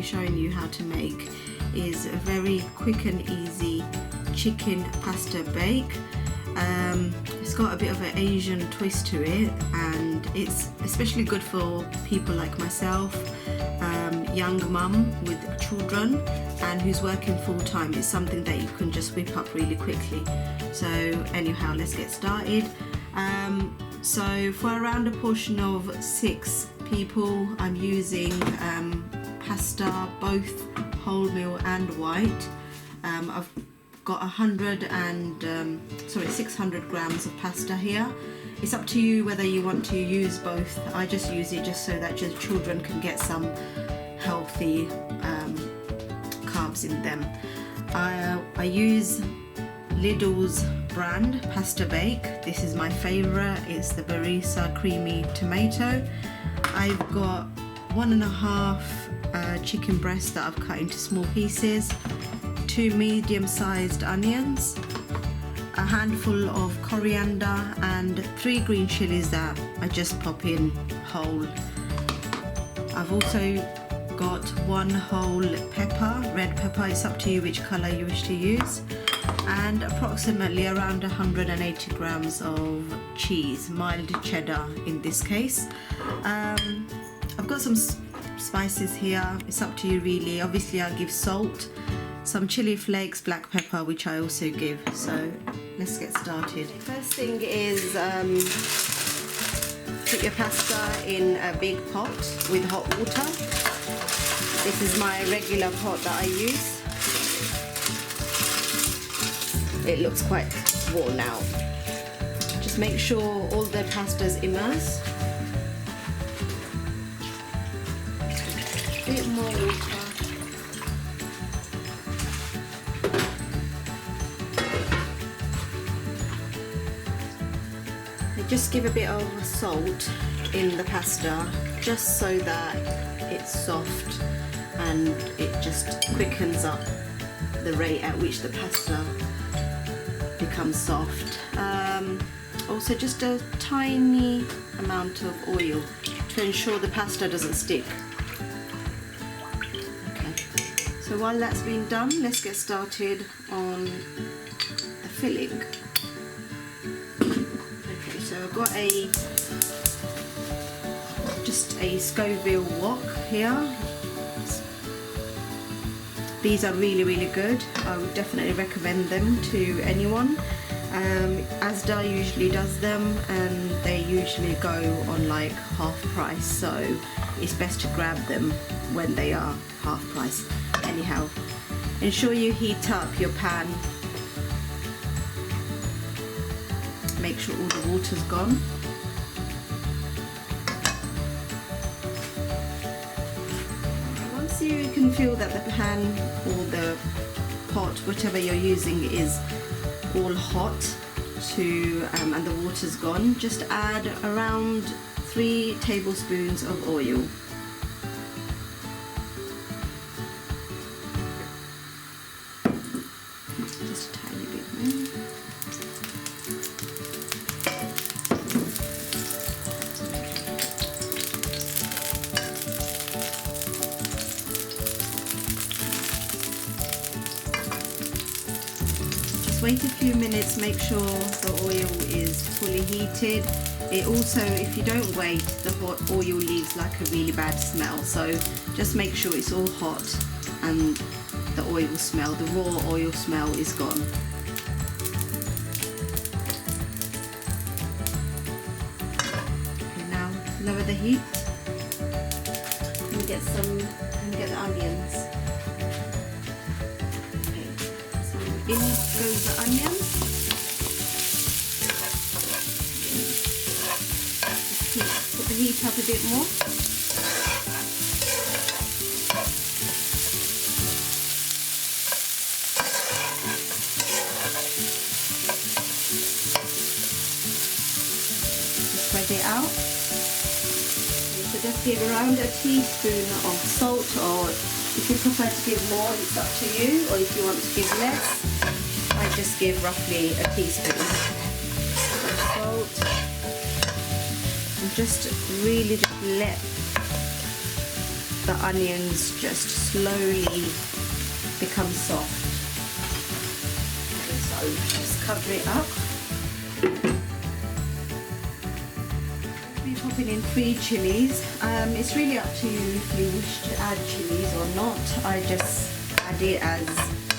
showing you how to make is a very quick and easy chicken pasta bake. It's got a bit of an Asian twist to it, and it's especially good for people like myself, young mum with children and who's working full-time. It's something that you can just whip up really quickly. So anyhow, let's get started. So for around a portion of 6 people, I'm using pasta, both wholemeal and white. I've got 600 grams of pasta here. It's up to you whether you want to use both. I just use it just so that your children can get some healthy carbs in them. I use Lidl's brand Pasta Bake. This is my favorite. It's the Barisa creamy tomato. I've got 1.5 chicken breasts that I've cut into small pieces, 2 medium-sized onions, a handful of coriander, and 3 green chilies that I just pop in whole. I've also got 1 whole pepper, red pepper. It's up to you which color you wish to use, and approximately around 180 grams of cheese, mild cheddar in this case. I've got some spices here. It's up to you really. Obviously I'll give salt, some chili flakes, black pepper, which I also give. So let's get started. First thing is put your pasta in a big pot with hot water. This is my regular pot that I use. It looks quite worn out. Just make sure all the pasta is immersed. A bit more water. Just give a bit of salt in the pasta just so that it's soft and it just quickens up the rate at which the pasta becomes soft. Also just a tiny amount of oil to ensure the pasta doesn't stick. Okay, so while that's been done, let's get started on the filling. So I've got just a Scoville wok here. These are really good. I would definitely recommend them to anyone. Asda usually does them, and they usually go on like half price, so it's best to grab them when they are half price. Anyhow, ensure you heat up your pan. Make sure all the water's gone. Once you can feel that the pan or the pot, whatever you're using, is all hot and the water's gone, just add around 3 tablespoons of oil. Just a tiny bit more. Wait a few minutes, make sure the oil is fully heated. It also, if you don't wait, the hot oil leaves like a really bad smell, so just make sure it's all hot and the oil smell, the raw oil smell is gone. Okay, now lower the heat and get the onions. In goes the onions. Just put the heat up a bit more. Just spread it out. So just give around a teaspoon of salt, or if you prefer to give more, it's up to you, or if you want to give less. I just give roughly a teaspoon of salt, and just really let the onions just slowly become soft. Okay, so just cover it up. We're popping in 3 chilies. It's really up to you if you wish to add chilies or not. I just add it as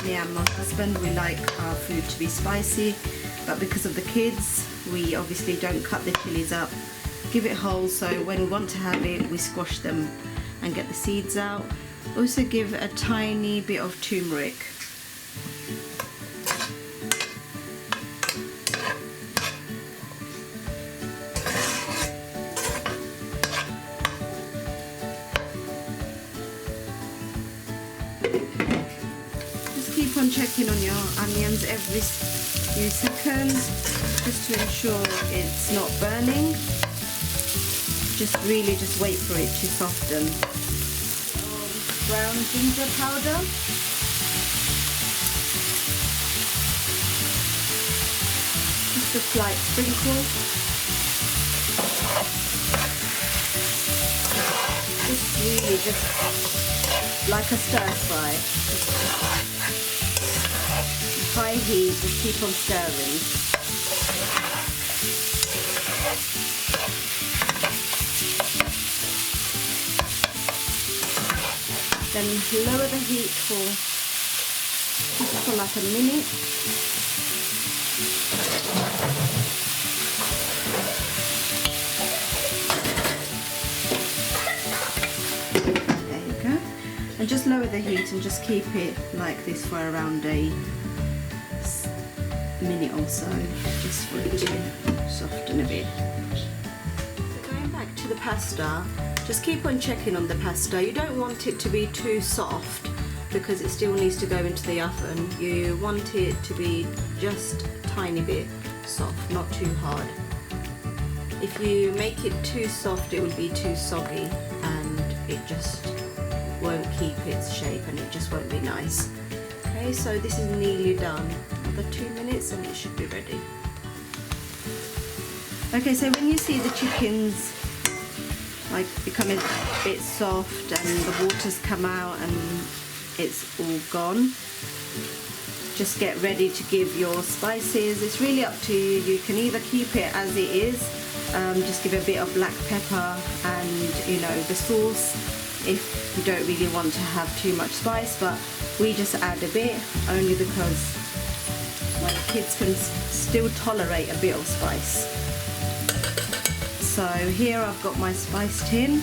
me and my husband, we like our food to be spicy, but because of the kids we obviously don't cut the chilies up, give it whole, so when we want to have it we squash them and get the seeds out. Also give a tiny bit of turmeric. Keep on checking on your onions every few seconds just to ensure it's not burning. Just wait for it to soften. Brown ginger powder. Just a slight sprinkle. Just like a stir fry. High heat, just keep on stirring. Then lower the heat for like a minute. There you go. And just lower the heat and just keep it like this for around a minute or so, just for it to soften a bit. So going back to the pasta, just keep on checking on the pasta. You don't want it to be too soft because it still needs to go into the oven. You want it to be just a tiny bit soft, not too hard. If you make it too soft it will be too soggy and it just won't keep its shape and it just won't be nice. Okay, so this is nearly done. Another 2 minutes and it should be ready. Okay, so when you see the chickens like becoming a bit soft and the water's come out and it's all gone, just get ready to give your spices. It's really up to you. You can either keep it as it is, just give a bit of black pepper and the sauce if you don't really want to have too much spice, but we just add a bit only because my kids can still tolerate a bit of spice. So here I've got my spice tin.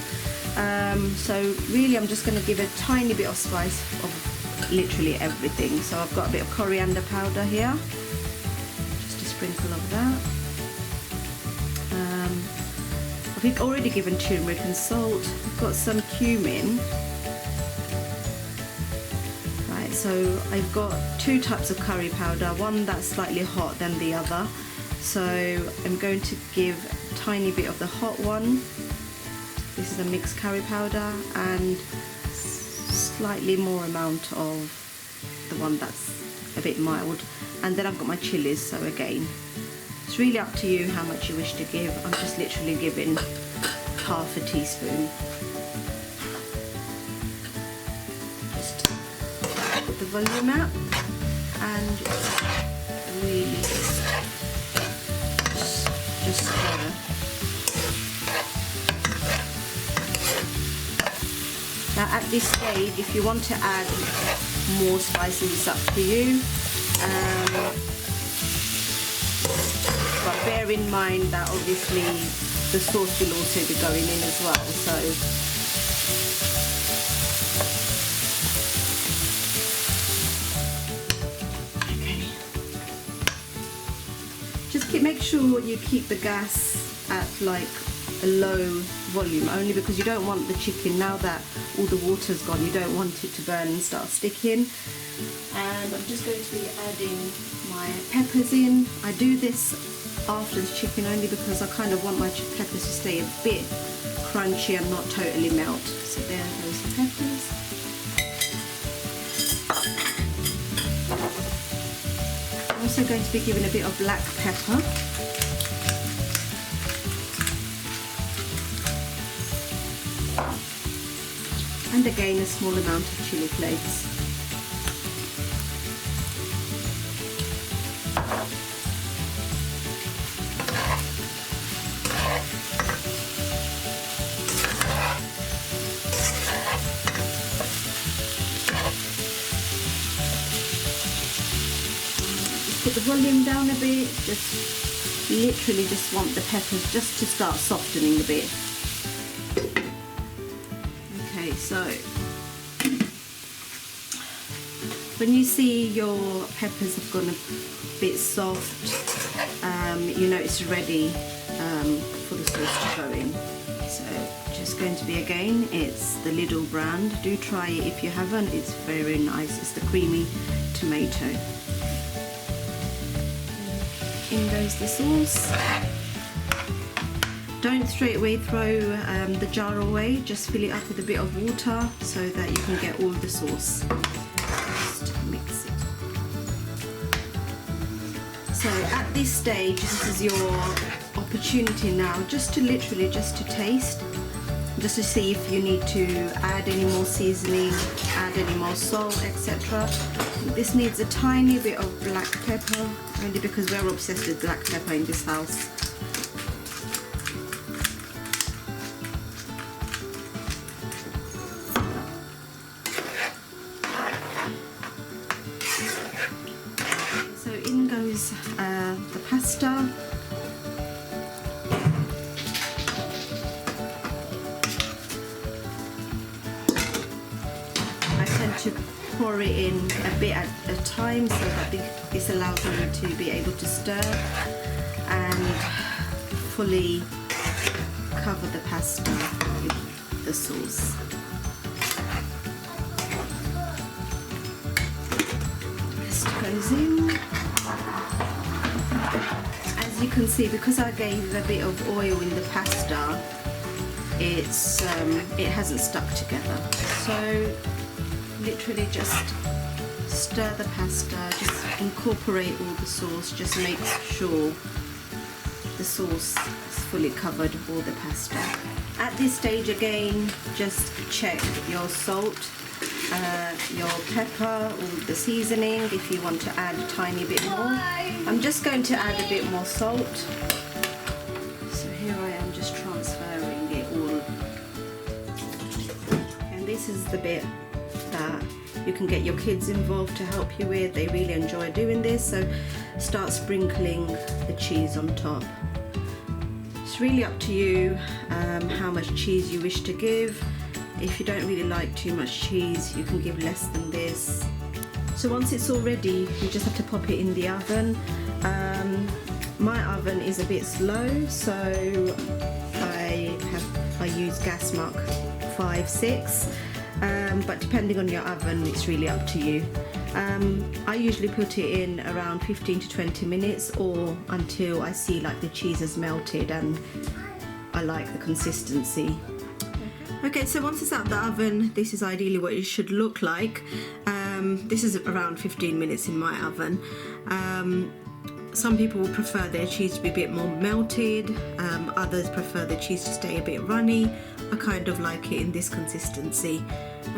So really I'm just going to give a tiny bit of spice of literally everything. So I've got a bit of coriander powder here, just a sprinkle of that. I've already given turmeric and salt. I've got some cumin. Right, so I've got 2 types of curry powder, one that's slightly hot than the other. So I'm going to give a tiny bit of the hot one. This is a mixed curry powder, and slightly more amount of the one that's a bit mild. And then I've got my chilies, so again, it's really up to you how much you wish to give. I'm just literally giving half a teaspoon. Just put the volume out and really just stir. Now at this stage, if you want to add more spices, it's up to you. But bear in mind that obviously the sauce will also be going in as well. So okay, just make sure you keep the gas at like a low volume, only because you don't want the chicken, now that all the water's gone, you don't want it to burn and start sticking. And I'm just going to be adding my peppers in. I do this after the chicken only because I kind of want my peppers to stay a bit crunchy and not totally melt. So there goes the peppers. I'm also going to be giving a bit of black pepper. and again a small amount of chili flakes. Put the volume down a bit, just literally just want the peppers just to start softening a bit. Okay, so when you see your peppers have gone a bit soft, you know it's ready for the sauce to go in. So just going to be, again, it's the Lidl brand. Do try it if you haven't, it's very nice. It's the creamy tomato. In goes the sauce. Don't straight away throw the jar away, just fill it up with a bit of water so that you can get all the sauce. Just mix it. So at this stage, this is your opportunity now just to literally just to taste, just to see if you need to add any more seasoning, add any more salt, etc. This needs a tiny bit of black pepper, only because we're obsessed with black pepper in this house. So in goes the pasta. I tend to pour it in a bit at a time so that this allows me to be able to stir and fully cover the pasta with the sauce. This goes in. As you can see, because I gave a bit of oil in the pasta, it hasn't stuck together. So literally just stir the pasta, just incorporate all the sauce, just make sure the sauce is fully covered all the pasta. At this stage, again, just check your salt, your pepper, all the seasoning, if you want to add a tiny bit more. I'm just going to add a bit more salt. So here I am just transferring it all. And this is the bit that you can get your kids involved to help you with. They really enjoy doing this, so start sprinkling the cheese on top. It's really up to you how much cheese you wish to give. If you don't really like too much cheese, you can give less than this. So once it's all ready, you just have to pop it in the oven. My oven is a bit slow, so I use Gas Mark 5-6. But depending on your oven, it's really up to you. I usually put it in around 15 to 20 minutes or until I see like the cheese has melted and I like the consistency. Okay, so once it's out of the oven, this is ideally what it should look like. This is around 15 minutes in my oven. Some people will prefer their cheese to be a bit more melted, others prefer the cheese to stay a bit runny. I kind of like it in this consistency.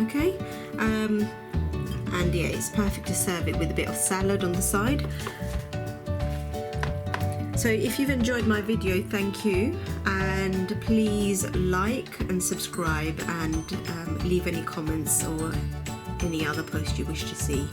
Okay, and yeah, it's perfect to serve it with a bit of salad on the side. So if you've enjoyed my video, thank you, and please like and subscribe and leave any comments or any other post you wish to see.